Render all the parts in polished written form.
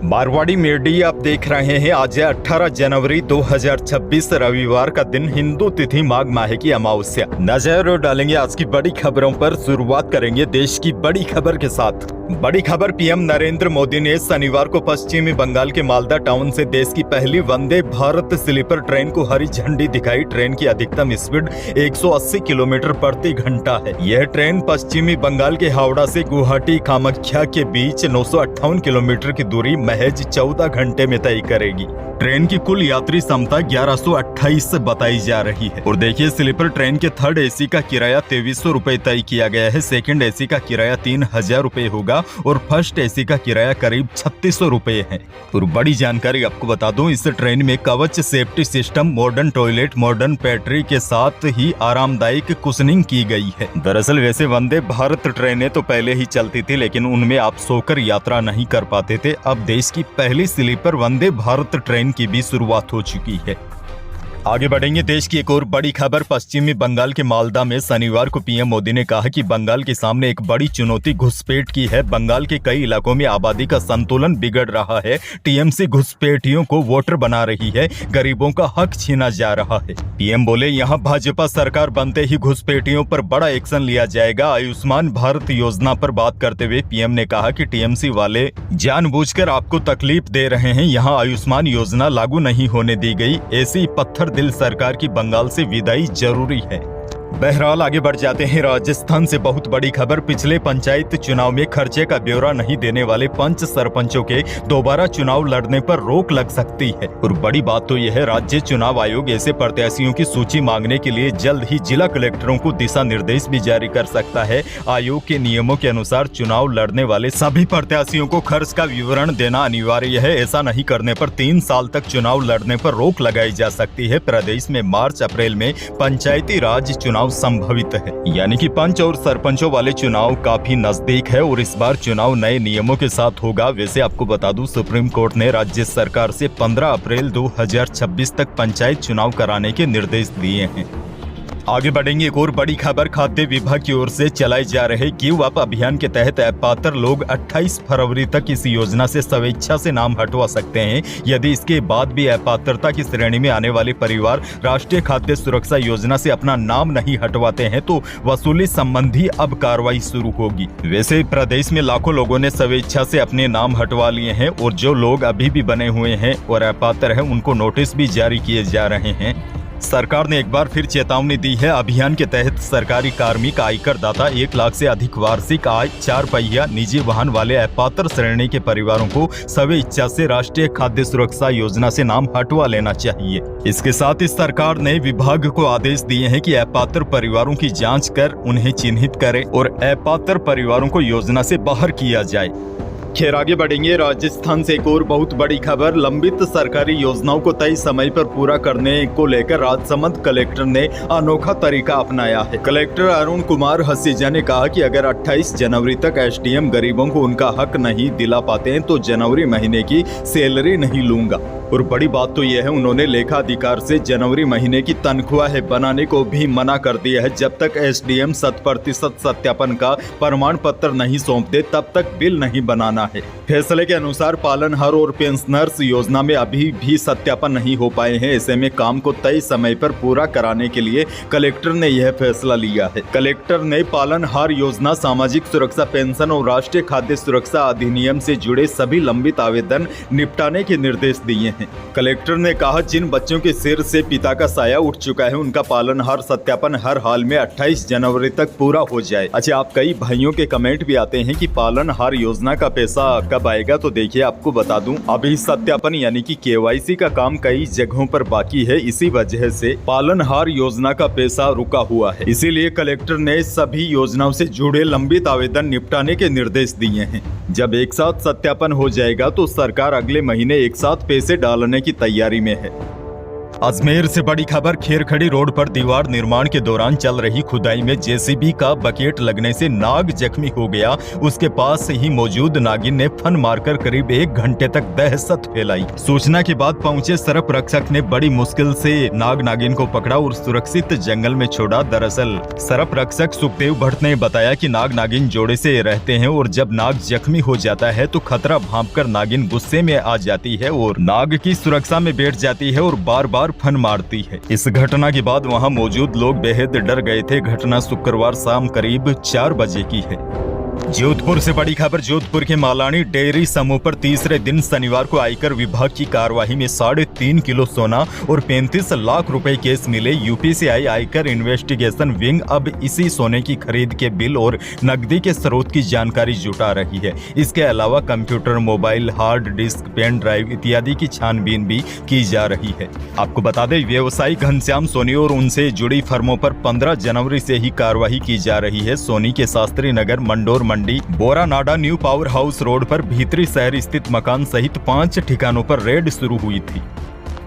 Marwari media आप देख रहे हैं। आज है 18 जनवरी 2026 रविवार का दिन, हिंदू तिथि माघ माह की अमावस्या। नजर डालेंगे आज की बड़ी खबरों पर। शुरुआत करेंगे देश की बड़ी खबर के साथ। बड़ी खबर, पीएम नरेंद्र मोदी ने शनिवार को पश्चिमी बंगाल के मालदा टाउन से देश की पहली वंदे भारत स्लीपर ट्रेन को हरी झंडी दिखाई। ट्रेन की अधिकतम स्पीड 180 किलोमीटर प्रति घंटा है। यह ट्रेन पश्चिमी बंगाल के हावड़ा से गुवाहाटी कामाख्या के बीच 958 किलोमीटर की दूरी महज 14 घंटे में तय करेगी। ट्रेन की कुल यात्री क्षमता 1128 बताई जा रही है। और देखिए, स्लीपर ट्रेन के थर्ड एसी का किराया 2300 रुपए तय किया गया है। सेकंड एसी का किराया 3000 रुपए होगा और फर्स्ट एसी का किराया करीब 3600 रुपए है। और बड़ी जानकारी आपको बता दूं, इस ट्रेन में कवच safety system, modern toilet, modern battery के साथ ही आरामदायक कुशनिंग की गई है। दरअसल वैसे वंदे भारत ट्रेनें तो पहले ही चलती थी, लेकिन उनमें आप सोकर यात्रा नहीं कर पाते थे। अब देश की पहली स्लीपर वंदे भारत ट्रेन की भी शुरुआत हो चुकी है। आगे बढ़ेंगे, देश की एक और बड़ी खबर। पश्चिमी बंगाल के मालदा में शनिवार को पीएम मोदी ने कहा कि बंगाल के सामने एक बड़ी चुनौती घुसपैठ की है। बंगाल के कई इलाकों में आबादी का संतुलन बिगड़ रहा है। टीएमसी घुसपैठियों को वोटर बना रही है, गरीबों का हक छीना जा रहा है। पीएम बोले, यहाँ भाजपा सरकार बनते ही घुसपैठियों पर बड़ा एक्शन लिया जाएगा। आयुष्मान भारत योजना पर बात करते हुए पीएम ने कहा कि टीएमसी वाले जानबूझकर आपको तकलीफ दे रहे हैं। यहाँ आयुष्मान योजना लागू नहीं होने दी गई। ऐसी पत्थर दिल सरकार की बंगाल से विदाई जरूरी है। बहरहाल आगे बढ़ जाते हैं। राजस्थान से बहुत बड़ी खबर। पिछले पंचायत चुनाव में खर्चे का ब्यौरा नहीं देने वाले पंच सरपंचों के दोबारा चुनाव लड़ने पर रोक लग सकती है। और बड़ी बात तो यह है, राज्य चुनाव आयोग ऐसे प्रत्याशियों की सूची मांगने के लिए जल्द ही जिला कलेक्टरों को दिशा निर्देश भी जारी कर सकता है। आयोग के नियमों के अनुसार चुनाव लड़ने वाले सभी प्रत्याशियों को खर्च का विवरण देना अनिवार्य है। ऐसा नहीं करने पर 3 साल तक चुनाव लड़ने पर रोक लगाई जा सकती है। प्रदेश में मार्च अप्रैल में पंचायती राज चुनाव संभवित है, यानी कि पंच और सरपंचों वाले चुनाव काफी नजदीक है। और इस बार चुनाव नए नियमों के साथ होगा। वैसे आपको बता दूं, सुप्रीम कोर्ट ने राज्य सरकार से 15 अप्रैल 2026 तक पंचायत चुनाव कराने के निर्देश दिए हैं। आगे बढ़ेंगे, एक और बड़ी खबर। खाद्य विभाग की ओर से चलाए जा रहे गिव अप अभियान के तहत अपात्र लोग 28 फरवरी तक इस योजना से स्वेच्छा से नाम हटवा सकते हैं। यदि इसके बाद भी अपात्रता की श्रेणी में आने वाले परिवार राष्ट्रीय खाद्य सुरक्षा योजना से अपना नाम नहीं हटवाते हैं तो वसूली संबंधी अब कार्रवाई शुरू होगी। वैसे प्रदेश में लाखों लोगों ने स्वेच्छा से अपने नाम हटवा लिए हैं और जो लोग अभी भी बने हुए हैं और अपात्र हैं, उनको नोटिस भी जारी किए जा रहे हैं। सरकार ने एक बार फिर चेतावनी दी है। अभियान के तहत सरकारी कार्मिक, आयकर दाता, 1 लाख से अधिक वार्षिक आय, 4 पहिया निजी वाहन वाले अपात्र श्रेणी के परिवारों को स्वेच्छा से राष्ट्रीय खाद्य सुरक्षा योजना से नाम हटवा लेना चाहिए। इसके साथ ही सरकार ने विभाग को आदेश दिए हैं कि अपात्र परिवारों की जांच कर उन्हें चिन्हित करे और अपात्र परिवारों को योजना से बाहर किया जाए। खैर आगे बढ़ेंगे, राजस्थान से एक और बहुत बड़ी खबर। लंबित सरकारी योजनाओं को तय समय पर पूरा करने को लेकर राजसमंद कलेक्टर ने अनोखा तरीका अपनाया है। कलेक्टर अरुण कुमार हसीजा ने कहा कि अगर 28 जनवरी तक एसडीएम गरीबों को उनका हक नहीं दिला पाते हैं तो जनवरी महीने की सैलरी नहीं लूंगा। और बड़ी बात तो यह है, उन्होंने लेखा अधिकार से जनवरी महीने की तनख्वाह बनाने को भी मना कर दिया है। जब तक एसडीएम 100% सत्यापन का प्रमाण पत्र नहीं सौंपते तब तक बिल नहीं बनाना है। फैसले के अनुसार पालनहार और पेंशनर्स योजना में अभी भी सत्यापन नहीं हो पाए हैं। ऐसे में काम को तय समय पर पूरा कराने के लिए कलेक्टर ने यह फैसला लिया है। कलेक्टर ने पालनहार योजना, सामाजिक सुरक्षा पेंशन और राष्ट्रीय खाद्य सुरक्षा अधिनियम से जुड़े सभी लंबित आवेदन निपटाने के निर्देश दिए हैं। कलेक्टर ने कहा, जिन बच्चों के सिर से पिता का साया उठ चुका है उनका पालनहार सत्यापन हर हाल में 28 जनवरी तक पूरा हो जाए। अच्छा, आप कई भाइयों के कमेंट भी आते हैं कि पालनहार योजना का पैसा कब आएगा, तो देखिए आपको बता दूं, अभी सत्यापन यानी कि केवाईसी का काम कई जगहों पर बाकी है। इसी वजह से पालनहार योजना का पैसा रुका हुआ है। इसीलिए कलेक्टर ने सभी योजनाओं से जुड़े लंबित आवेदन निपटाने के निर्देश दिए हैं। जब एक साथ सत्यापन हो जाएगा तो सरकार अगले महीने एक साथ पैसे डालने की तैयारी में है। अजमेर से बड़ी खबर। खेरखड़ी रोड पर दीवार निर्माण के दौरान चल रही खुदाई में जेसीबी का बकेट लगने से नाग जख्मी हो गया। उसके पास ही मौजूद नागिन ने फन मारकर करीब 1 घंटे तक दहशत फैलाई। सूचना के बाद पहुंचे सर्प रक्षक ने बड़ी मुश्किल से नाग नागिन को पकड़ा और सुरक्षित जंगल में छोड़ा। दरअसल सर्प रक्षक सुखदेव भट्ट ने बताया कि नाग नागिन जोड़े से रहते हैं और जब नाग जख्मी हो जाता है तो खतरा भांपकर नागिन गुस्से में आ जाती है और नाग की सुरक्षा में बैठ जाती है और बार बार फन मारती है। इस घटना के बाद वहां मौजूद लोग बेहद डर गए थे। घटना शुक्रवार शाम करीब 4 बजे की है। जोधपुर से बड़ी खबर। जोधपुर के मालानी डेयरी समूह पर तीसरे दिन शनिवार को आयकर विभाग की कार्यवाही में 3.5 किलो सोना और 35 लाख रुपए केस मिले। यूपी से आई आयकर इन्वेस्टिगेशन विंग अब इसी सोने की खरीद के बिल और नकदी के स्रोत की जानकारी जुटा रही है। इसके अलावा computer, mobile, hard disk, pen drive इत्यादि की छानबीन भी की जा रही है। आपको बता दें, व्यवसायी घनश्याम सोनी और उनसे जुड़ी फर्मों पर 15 जनवरी से ही कार्यवाही की जा रही है। सोनी के Shastri Nagar, Mandore Mandi, Boranada, new power house road पर भीतरी शहर स्थित मकान सहित 5 ठिकानों पर रेड शुरू हुई थी।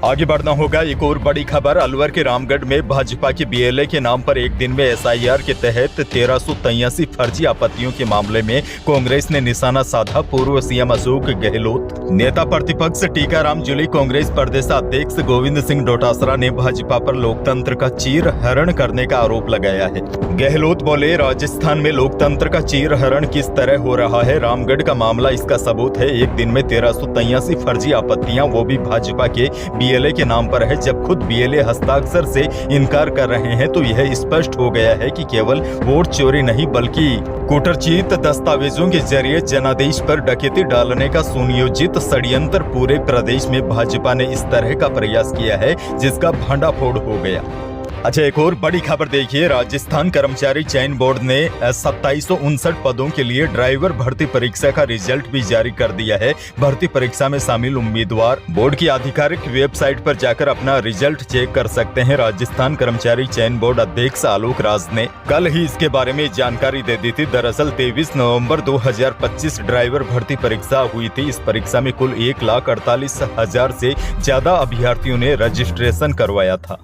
आगे बढ़ना होगा। एक और बड़ी खबर। अलवर के रामगढ़ में भाजपा के बीएलए के नाम पर एक दिन में एसआईआर के तहत 1383 फर्जी आपत्तियों के मामले में कांग्रेस ने निशाना साधा। पूर्व सीएम अशोक गहलोत, नेता प्रतिपक्ष टीकाराम जूली, कांग्रेस प्रदेश अध्यक्ष गोविंद सिंह डोटासरा ने भाजपा पर लोकतंत्र का चीर हरण करने का आरोप लगाया है। गहलोत बोले, राजस्थान में लोकतंत्र का चीर हरण किस तरह हो रहा है? रामगढ़ का मामला इसका सबूत है। एक दिन में 1383 फर्जी आपत्तियां, वो भी भाजपा के बीएलए के नाम पर है। जब खुद बीएलए हस्ताक्षर से इनकार कर रहे हैं तो यह स्पष्ट हो गया है कि केवल वोट चोरी नहीं बल्कि कूटरचित दस्तावेजों के जरिए जनादेश पर डकैती डालने का सुनियोजित षड्यंत्र पूरे प्रदेश में भाजपा ने इस तरह का प्रयास किया है जिसका भंडाफोड़ हो गया। अच्छा, एक और बड़ी खबर देखिए। राजस्थान कर्मचारी चयन बोर्ड ने 2759 पदों के लिए ड्राइवर भर्ती परीक्षा का रिजल्ट भी जारी कर दिया है। भर्ती परीक्षा में शामिल उम्मीदवार बोर्ड की आधिकारिक वेबसाइट पर जाकर अपना रिजल्ट चेक कर सकते हैं। राजस्थान कर्मचारी चयन बोर्ड अध्यक्ष आलोक राज ने कल ही इसके बारे में जानकारी दे दी थी। दरअसल 23 नवंबर 2025 ड्राइवर भर्ती परीक्षा हुई थी। इस परीक्षा में कुल 1,48,000 से ज्यादा अभ्यर्थियों ने रजिस्ट्रेशन करवाया था।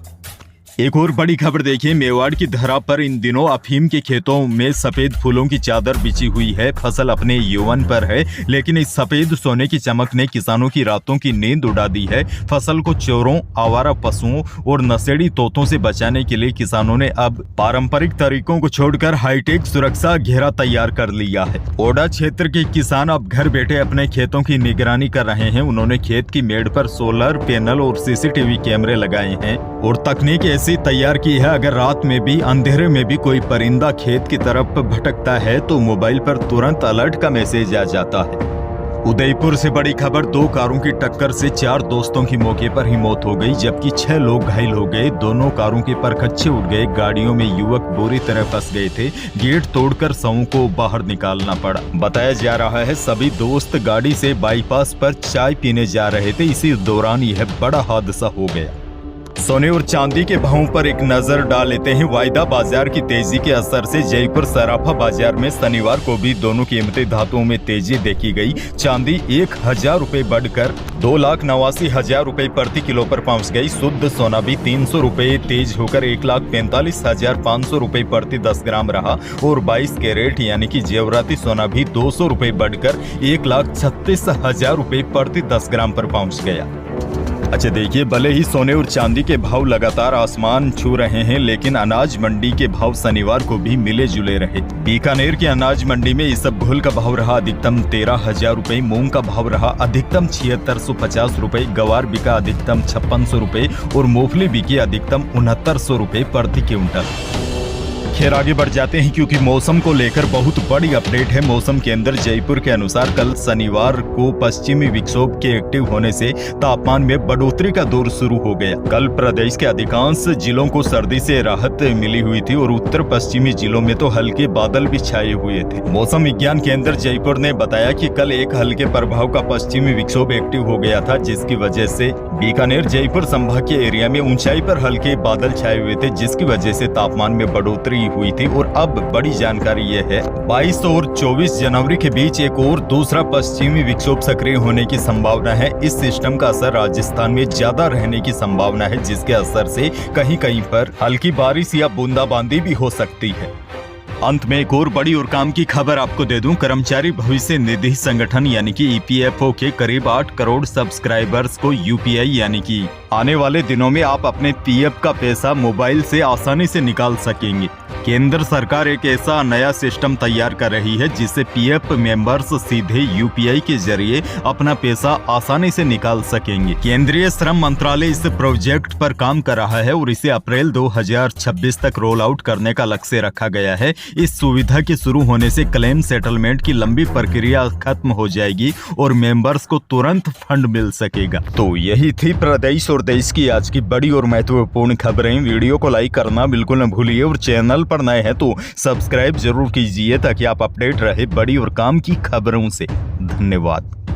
एक और बड़ी खबर देखिए। मेवाड़ की धरा पर इन दिनों अफीम के खेतों में सफेद फूलों की चादर बिछी हुई है। फसल अपने यौवन पर है, लेकिन इस सफेद सोने की चमक ने किसानों की रातों की नींद उड़ा दी है। फसल को चोरों, आवारा पशुओं और नशेड़ी तोतों से बचाने के लिए किसानों ने अब पारंपरिक तरीकों को छोड़कर हाईटेक सुरक्षा घेरा तैयार कर लिया है। ओडा क्षेत्र के किसान अब घर बैठे अपने खेतों की निगरानी कर रहे हैं। उन्होंने खेत की मेड़ पर सोलर पैनल और सीसीटीवी कैमरे लगाए हैं और तकनीक ऐसी तैयार की है, अगर रात में भी अंधेरे में भी कोई परिंदा खेत की तरफ भटकता है तो मोबाइल पर तुरंत अलर्ट का मैसेज आ जाता है। उदयपुर से बड़ी खबर। 2 कारों की टक्कर से 4 दोस्तों की मौके पर ही मौत हो गई, जबकि 6 लोग घायल हो गए। दोनों कारों के परखच्चे उड़ गए। गाड़ियों में युवक बुरी तरह फंस गए थे। गेट तोड़कर शवों को बाहर निकालना पड़ा। बताया जा रहा है सभी दोस्त गाड़ी से बाईपास पर चाय पीने जा रहे थे। इसी दौरान यह बड़ा हादसा हो गया। सोने और चांदी के भावों पर एक नजर डाल लेते हैं। वायदा बाजार की तेजी के असर से जयपुर सराफा बाजार में शनिवार को भी दोनों कीमती धातुओं में तेजी देखी गई। चांदी 1,000 रुपए बढ़कर 2,89,000 रुपए प्रति किलो पर पहुंच गई। शुद्ध सोना भी 300 रुपए तेज होकर 1,45,500 रुपए प्रति 10 ग्राम रहा और 22 कैरेट यानी कि जेवराती सोना भी 200 रुपए बढ़कर 1,36,000 रुपए प्रति 10 ग्राम पर पहुंच गया। अच्छा देखिए, भले ही सोने और चांदी के भाव लगातार आसमान छू रहे हैं, लेकिन अनाज मंडी के भाव शनिवार को भी मिले जुले रहे। बीकानेर की अनाज मंडी में इसबगोल का भाव रहा अधिकतम 13,000 रुपए, मूंग का भाव रहा अधिकतम 7650 रुपए, गवार बिका अधिकतम 5600 रुपए और मूंगफली बिकी अधिकतम 6900 रुपए प्रति क्विंटल। खैर आगे बढ़ जाते हैं क्योंकि मौसम को लेकर बहुत बड़ी अपडेट है। मौसम केंद्र जयपुर के अनुसार कल शनिवार को पश्चिमी विक्षोभ के एक्टिव होने से तापमान में बढ़ोतरी का दौर शुरू हो गया। कल प्रदेश के अधिकांश जिलों को सर्दी से राहत मिली हुई थी और उत्तर पश्चिमी जिलों में तो हल्के बादल भी छाए हुए थे। मौसम विज्ञान केंद्र जयपुर ने बताया कि कल एक हल्के प्रभाव का पश्चिमी विक्षोभ एक्टिव हो गया था, जिसकी वजह से बीकानेर जयपुर संभाग के एरिया में ऊंचाई पर हल्के बादल छाए हुए थे, जिसकी वजह से तापमान में बढ़ोतरी हुई थी। और अब बड़ी जानकारी यह है, 22 और 24 जनवरी के बीच एक और दूसरा पश्चिमी विक्षोभ सक्रिय होने की संभावना है। इस सिस्टम का असर राजस्थान में ज्यादा रहने की संभावना है, जिसके असर से कहीं कहीं पर हल्की बारिश या बूंदाबांदी भी हो सकती है। अंत में एक और बड़ी और काम की खबर आपको दे दूं, कर्मचारी भविष्य निधि संगठन यानी कि ईपीएफओ के करीब 8 करोड़ सब्सक्राइबर्स को यूपीआई यानी कि आने वाले दिनों में आप अपने पीएफ का पैसा मोबाइल से आसानी से निकाल सकेंगे। केंद्र सरकार एक ऐसा नया सिस्टम तैयार कर रही है जिससे पीएफ मेंबर्स सीधे यूपीआई के जरिए अपना पैसा आसानी से निकाल सकेंगे। केंद्रीय श्रम मंत्रालय इस प्रोजेक्ट पर काम कर रहा है और इसे अप्रैल 2026 तक रोल आउट करने का लक्ष्य रखा गया है। इस सुविधा के शुरू होने से क्लेम सेटलमेंट की लंबी प्रक्रिया खत्म हो जाएगी और मेंबर्स को तुरंत फंड मिल सकेगा। तो यही थी प्रदेश और देश की आज की बड़ी और महत्वपूर्ण खबरें। वीडियो को लाइक करना बिल्कुल न भूलिए और चैनल पर नए हैं तो सब्सक्राइब जरूर कीजिए ताकि आप अपडेट रहे बड़ी और काम की खबरों से। धन्यवाद।